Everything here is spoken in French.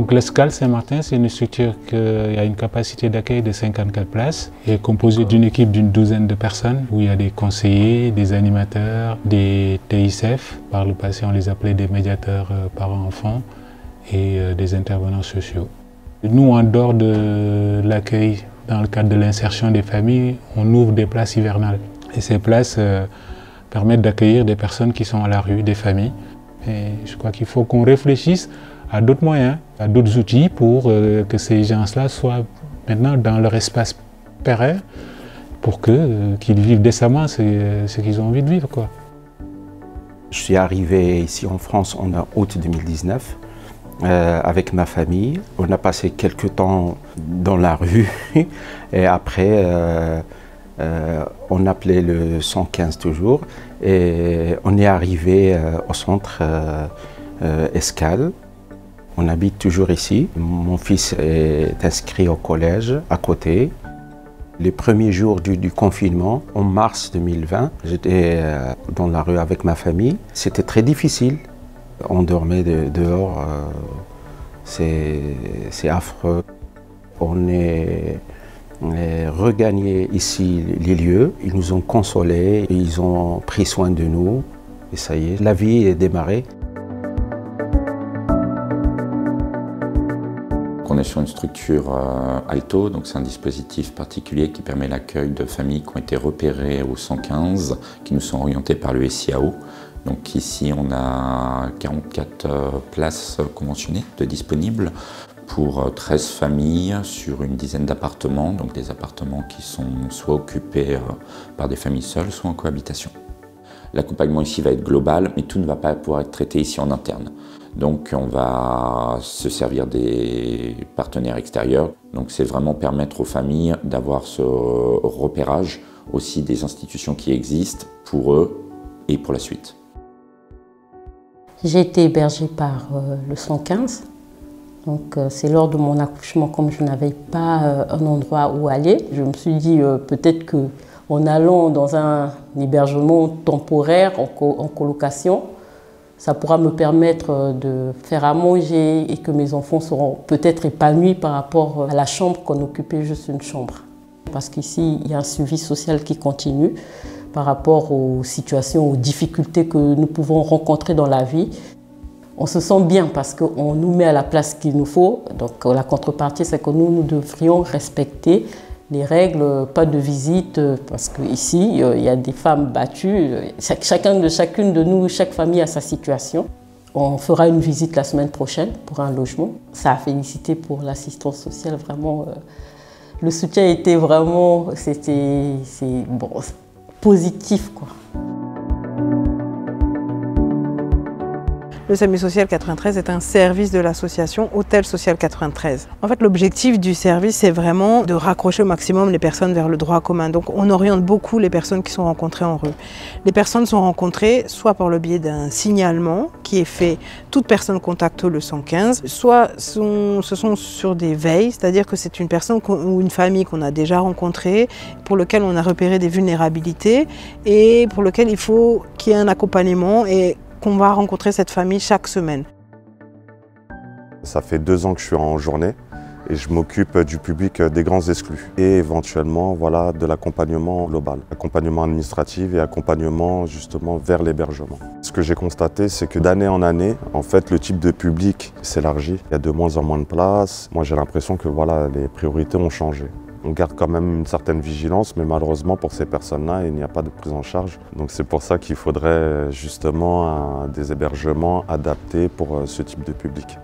Donc l'Escale Saint-Martin, c'est une structure qui a une capacité d'accueil de 54 places et est composée d'une équipe d'une douzaine de personnes où il y a des conseillers, des animateurs, des TICF, par le passé on les appelait des médiateurs parents-enfants et des intervenants sociaux. Nous, en dehors de l'accueil dans le cadre de l'insertion des familles, on ouvre des places hivernales et ces places permettent d'accueillir des personnes qui sont à la rue, des familles. Et je crois qu'il faut qu'on réfléchisse à d'autres moyens, à d'autres outils pour que ces gens-là soient maintenant dans leur espace pérenne pour qu'ils vivent décemment ce qu'ils ont envie de vivre, quoi. Je suis arrivé ici en France en août 2019 avec ma famille. On a passé quelques temps dans la rue et après on appelait le 115 toujours et on est arrivé au centre Escale. On habite toujours ici. Mon fils est inscrit au collège à côté. Les premiers jours du confinement, en mars 2020, j'étais dans la rue avec ma famille. C'était très difficile. On dormait dehors, c'est affreux. On est regagné ici les lieux. Ils nous ont consolés, ils ont pris soin de nous. Et ça y est, la vie est démarrée. On est sur une structure Alto, donc c'est un dispositif particulier qui permet l'accueil de familles qui ont été repérées au 115, qui nous sont orientées par le SIAO. Donc ici on a 44 places conventionnées de disponibles pour 13 familles sur une dizaine d'appartements, donc des appartements qui sont soit occupés par des familles seules, soit en cohabitation. L'accompagnement ici va être global, mais tout ne va pas pouvoir être traité ici en interne. Donc on va se servir des partenaires extérieurs. Donc c'est vraiment permettre aux familles d'avoir ce repérage aussi des institutions qui existent pour eux et pour la suite. J'ai été hébergée par le 115. Donc c'est lors de mon accouchement, comme je n'avais pas un endroit où aller, je me suis dit peut-être qu'en allant dans un hébergement temporaire en colocation, ça pourra me permettre de faire à manger et que mes enfants seront peut-être épanouis par rapport à la chambre qu'on occupait juste une chambre. Parce qu'ici, il y a un suivi social qui continue par rapport aux situations, aux difficultés que nous pouvons rencontrer dans la vie. On se sent bien parce qu'on nous met à la place qu'il nous faut. Donc la contrepartie, c'est que nous devrions respecter les règles, pas de visite, parce qu'ici, il y a des femmes battues. Chacune de nous, chaque famille a sa situation. On fera une visite la semaine prochaine pour un logement. Ça a félicité pour l'assistance sociale, vraiment. Le soutien était vraiment, bon, positif, quoi. Le SAMU Social 93 est un service de l'association Hôtel Social 93. En fait, l'objectif du service, c'est vraiment de raccrocher au maximum les personnes vers le droit commun. Donc, on oriente beaucoup les personnes qui sont rencontrées en rue. Les personnes sont rencontrées soit par le biais d'un signalement qui est fait, toute personne contacte le 115, soit ce sont sur des veilles, c'est-à-dire que c'est une personne ou une famille qu'on a déjà rencontrée, pour lequel on a repéré des vulnérabilités et pour lequel il faut qu'il y ait un accompagnement et qu'on va rencontrer cette famille chaque semaine. Ça fait 2 ans que je suis en journée et je m'occupe du public des grands exclus et éventuellement voilà, de l'accompagnement global, accompagnement administratif et accompagnement justement vers l'hébergement. Ce que j'ai constaté, c'est que d'année en année, en fait, le type de public s'élargit. Il y a de moins en moins de places. Moi, j'ai l'impression que voilà, les priorités ont changé. On garde quand même une certaine vigilance, mais malheureusement pour ces personnes-là, il n'y a pas de prise en charge. Donc c'est pour ça qu'il faudrait justement des hébergements adaptés pour ce type de public.